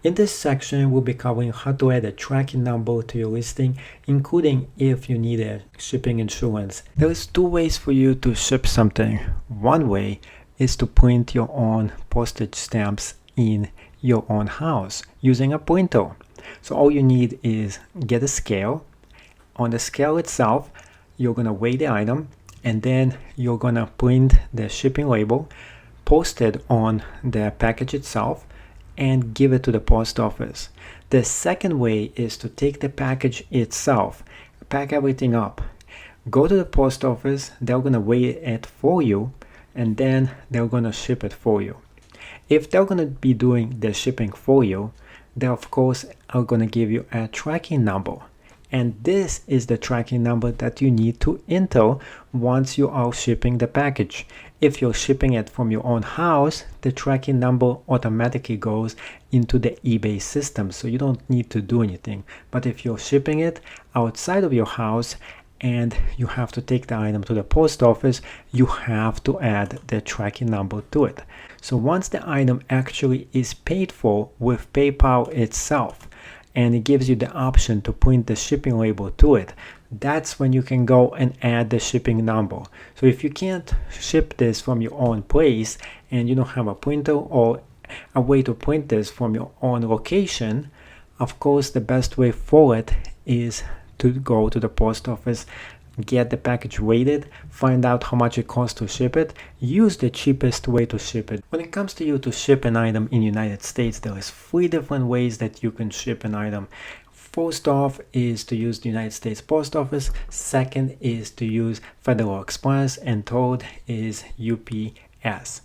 In this section, we'll be covering how to add a tracking number to your listing, including if you need a shipping insurance. There is two ways for you to ship something. One way is to print your own postage stamps in your own house using a printer. So all you need is get a scale. On the scale itself, you're going to weigh the item, and then you're going to print the shipping label, post it on the package itself, and give it to the post office. The second way is to take the package itself, pack everything up, go to the post office, they're going to weigh it for you, and then they're going to ship it for you. If they're going to be doing the shipping for you, they of course are going to give you a tracking number. And this is the tracking number that you need to enter once you are shipping the package. If you're shipping it from your own house, the tracking number automatically goes into the eBay system, so you don't need to do anything. But if you're shipping it outside of your house and you have to take the item to the post office, you have to add the tracking number to it. So once the item actually is paid for with PayPal itself, and it gives you the option to print the shipping label to it, that's when you can go and add the shipping number. So if you can't ship this from your own place and you don't have a printer or a way to print this from your own location, of course the best way for it is to go to the post office, get the package weighted, find out how much it costs to ship it, use the cheapest way to ship it. When it comes to you to ship an item in the United States, there is 3 different ways that you can ship an item. First off is to use the United States Post Office, second is to use Federal Express, and third is UPS.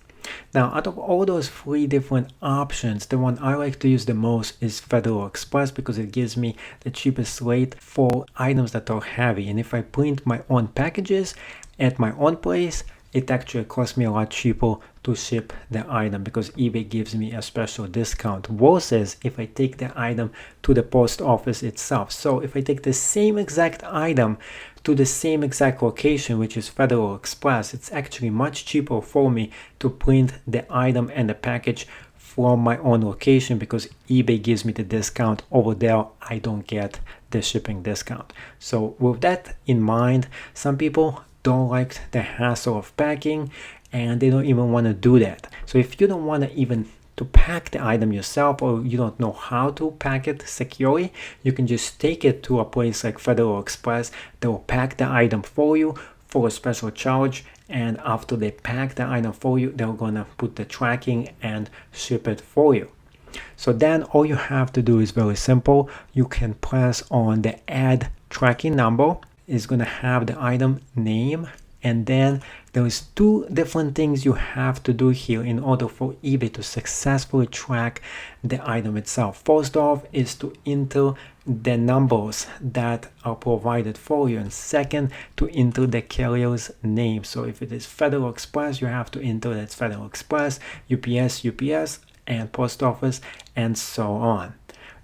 Now, out of all those 3 different options, the one I like to use the most is Federal Express because it gives me the cheapest rate for items that are heavy. And if I print my own packages at my own place, it actually costs me a lot cheaper to ship the item because eBay gives me a special discount versus if I take the item to the post office itself. So if I take the same exact item to the same exact location, which is Federal Express, it's actually much cheaper for me to print the item and the package from my own location because eBay gives me the discount. Over there, I don't get the shipping discount. So with that in mind, some people don't like the hassle of packing and they don't even want to do that. So if you don't want to even to pack the item yourself or you don't know how to pack it securely, you can just take it to a place like Federal Express. They will pack the item for you for a special charge, and after they pack the item for you, they're gonna put the tracking and ship it for you. So then all you have to do is very simple. You can press on the add tracking number. It's gonna have the item name, and then there's 2 different things you have to do here in order for eBay to successfully track the item itself. First off is to enter the numbers that are provided for you, and second to enter the carrier's name. So if it is Federal Express, you have to enter that's Federal Express, UPS, and Post Office, and so on.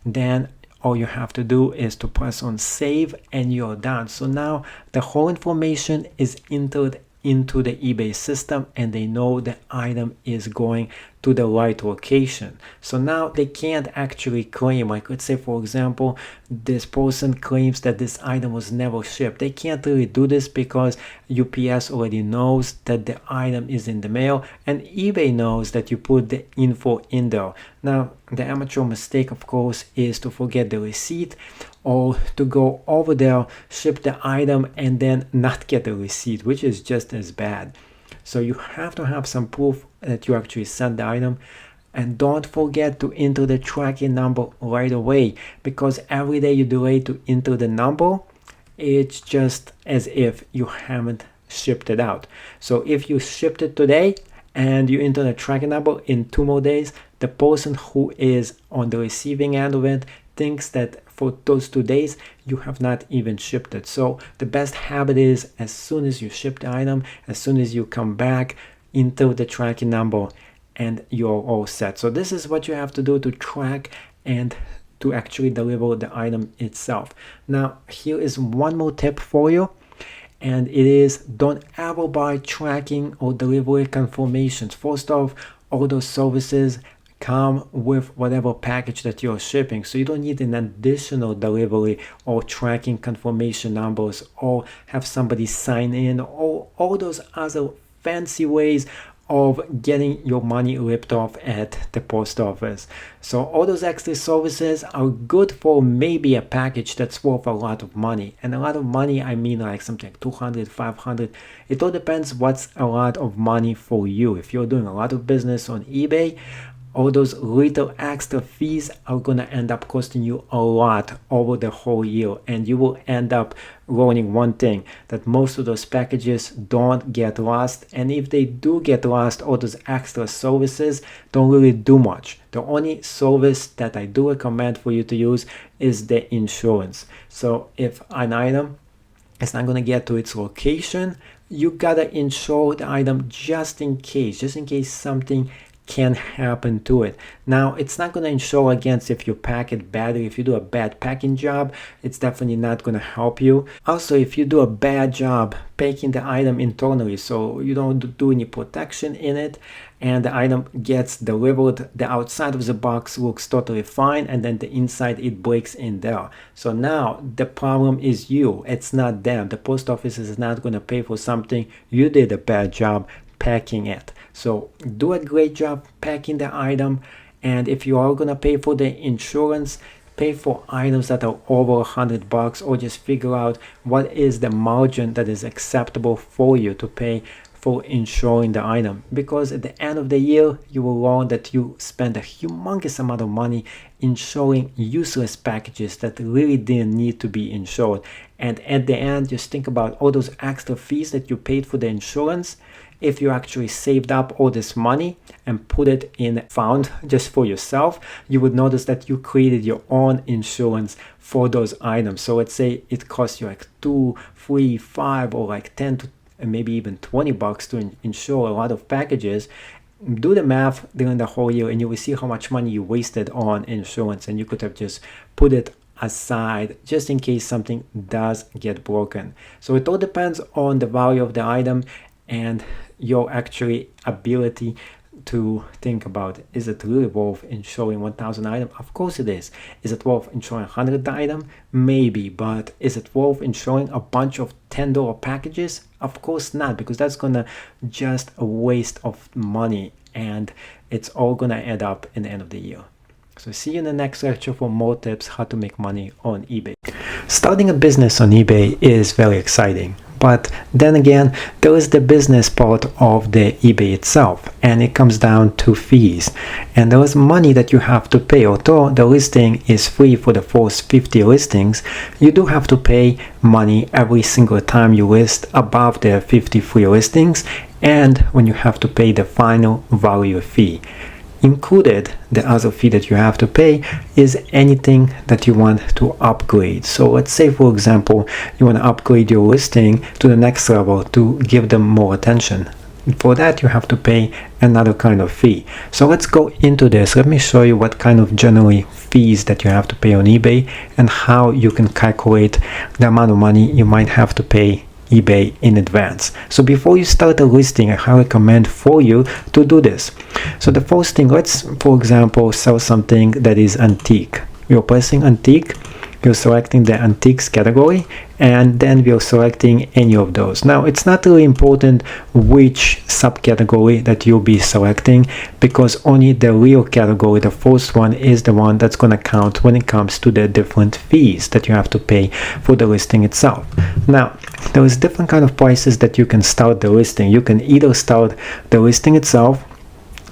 Then all you have to do is to press on save and you're done. So now the whole information is entered into the eBay system and they know the item is going to the right location. So now they can't actually claim, like let's say for example, this person claims that this item was never shipped. They can't really do this because UPS already knows that the item is in the mail and eBay knows that you put the info in there. Now the amateur mistake of course is to forget the receipt or to go over there, ship the item and then not get the receipt, which is just as bad. So you have to have some proof that you actually sent the item, and don't forget to enter the tracking number right away because every day you delay to enter the number, it's just as if you haven't shipped it out. So if you shipped it today and you enter the tracking number in 2 more days, the person who is on the receiving end of it thinks that for those 2 days you have not even shipped it. So the best habit is as soon as you ship the item, as soon as you come back, enter the tracking number and you're all set. So this is what you have to do to track and to actually deliver the item itself. Now here is one more tip for you, and it is don't ever buy tracking or delivery confirmations. First off, all those services come with whatever package that you're shipping. So you don't need an additional delivery or tracking confirmation numbers or have somebody sign in or all those other fancy ways of getting your money ripped off at the post office. So all those extra services are good for maybe a package that's worth a lot of money. And a lot of money, I mean like something like 200, 500. It all depends what's a lot of money for you. If you're doing a lot of business on eBay, all those little extra fees are going to end up costing you a lot over the whole year, and you will end up learning one thing, that most of those packages don't get lost, and if they do get lost, all those extra services don't really do much. The only service that I do recommend for you to use is the insurance. So if an item is not going to get to its location, you gotta insure the item just in case something can happen to it. Now, it's not going to insure against if you pack it badly. If you do a bad packing job, it's definitely not going to help you. Also, if you do a bad job packing the item internally, so you don't do any protection in it, and the item gets delivered, the outside of the box looks totally fine, and then the inside, it breaks in there. So now the problem is you, it's not them. The post office is not going to pay for something you did a bad job packing it. So do a great job packing the item, and if you are gonna pay for the insurance, pay for items that are over $100, or just figure out what is the margin that is acceptable for you to pay for insuring the item, because at the end of the year you will learn that you spend a humongous amount of money insuring useless packages that really didn't need to be insured. And at the end, just think about all those extra fees that you paid for the insurance. If you actually saved up all this money and put it in a fund just for yourself, you would notice that you created your own insurance for those items. So let's say it costs you like $2, $3, $5, or like 10 to maybe even $20 to insure a lot of packages. Do the math during the whole year and you will see how much money you wasted on insurance, and you could have just put it aside just in case something does get broken. So it all depends on the value of the item and your actually ability to think about, is it really worth insuring 1,000 item? Of course it is. Is it worth insuring 100 item? Maybe. But is it worth insuring a bunch of $10 packages? Of course not, because that's gonna just a waste of money, and it's all gonna add up in the end of the year. So see you in the next lecture for more tips how to make money on eBay. Starting a business on eBay is very exciting. But then again, there is the business part of the eBay itself, and it comes down to fees. And there is money that you have to pay. Although the listing is free for the first 50 listings, you do have to pay money every single time you list above the 50 free listings, and when you have to pay the final value fee. Included, the other fee that you have to pay is anything that you want to upgrade. So let's say, for example, you want to upgrade your listing to the next level to give them more attention. For that, you have to pay another kind of fee. So let's go into this. Let me show you what kind of generally fees that you have to pay on eBay and how you can calculate the amount of money you might have to pay eBay in advance. So before you start a listing, I highly recommend for you to do this. So the first thing, let's for example sell something that is antique. You're pressing antique, you're selecting the antiques category, and then we're selecting any of those. Now it's not really important which subcategory that you'll be selecting, because only the real category, the first one, is the one that's going to count when it comes to the different fees that you have to pay for the listing itself. Now there is different kind of prices that you can start the listing. You can either start the listing itself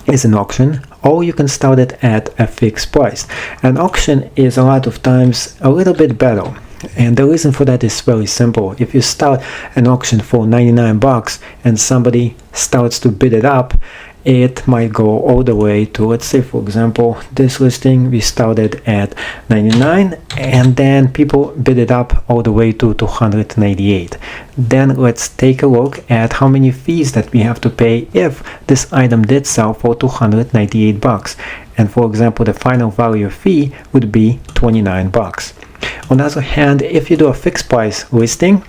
as an auction, or you can start it at a fixed price. An auction is a lot of times a little bit better, and the reason for that is very simple. If you start an auction for $99 and somebody starts to bid it up, it might go all the way to, let's say for example, this listing we started at $99 and then people bid it up all the way to $288. Then let's take a look at how many fees that we have to pay if this item did sell for $298. And for example, the final value fee would be $29. On the other hand, if you do a fixed price listing,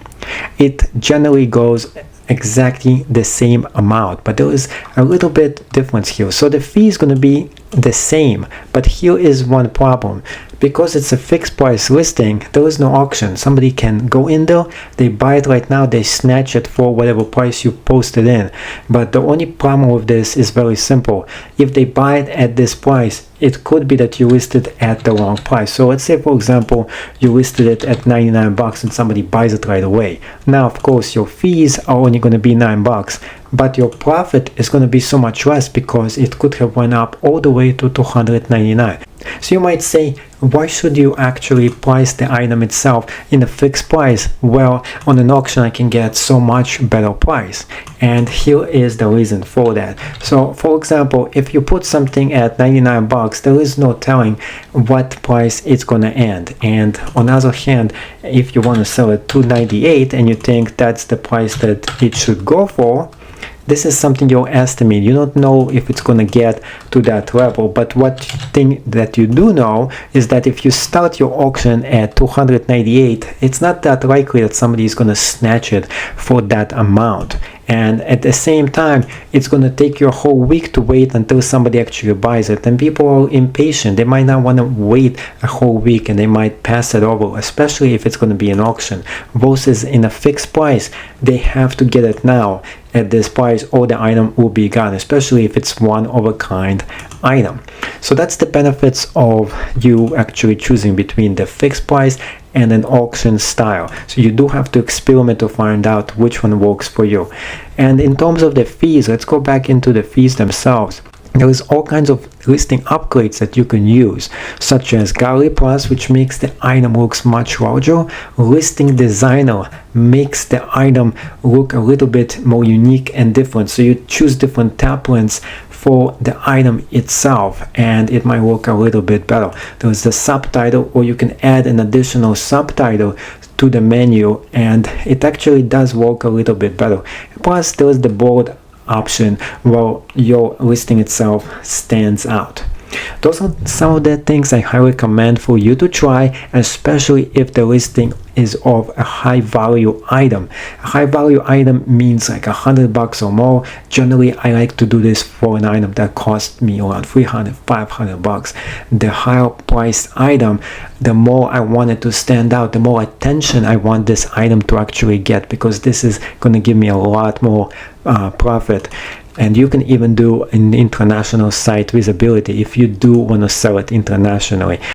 it generally goes exactly the same amount, but there is a little bit difference here. So the fee is going to be the same. But here is one problem. Because it's a fixed price listing, there is no auction. Somebody can go in there, they buy it right now, they snatch it for whatever price you posted in. But the only problem with this is very simple. If they buy it at this price, it could be that you listed at the wrong price. So let's say, for example, you listed it at 99 bucks and somebody buys it right away. Now, of course, your fees are only going to be 9 bucks, but your profit is going to be so much less because it could have went up all the way to 299. So you might say, why should you actually price the item itself in a fixed price? Well, on an auction I can get so much better price, and here is the reason for that. So for example, if you put something at 99 bucks, there is no telling what price it's gonna end. And on the other hand, if you want to sell it 298 and you think that's the price that it should go for, this is something you'll estimate. You don't know if it's going to get to that level, but what thing that you do know is that if you start your auction at 298, it's not that likely that somebody is going to snatch it for that amount. And at the same time, it's going to take you a whole week to wait until somebody actually buys it. And people are impatient. They might not want to wait a whole week and they might pass it over, especially if it's going to be an auction. Versus in a fixed price, they have to get it now at this price or the item will be gone, especially if it's one of a kind item. So that's the benefits of you actually choosing between the fixed price and an auction style. So you do have to experiment to find out which one works for you. And in terms of the fees, let's go back into the fees themselves. There is all kinds of listing upgrades that you can use, such as Gallery Plus, which makes the item looks much larger. Listing Designer makes the item look a little bit more unique and different. So you choose different templates for the item itself and it might look a little bit better. There's the subtitle, or you can add an additional subtitle to the menu and it actually does work a little bit better. Plus there's the bold option where your listing itself stands out. Those are some of the things I highly recommend for you to try, especially if the listing is of a high value item. A high value item means like $100 or more. Generally, I like to do this for an item that cost me around $300, $500. The higher priced item, the more I want it to stand out, the more attention I want this item to actually get, because this is going to give me a lot more profit. And you can even do an international site visibility if you do want to sell it internationally.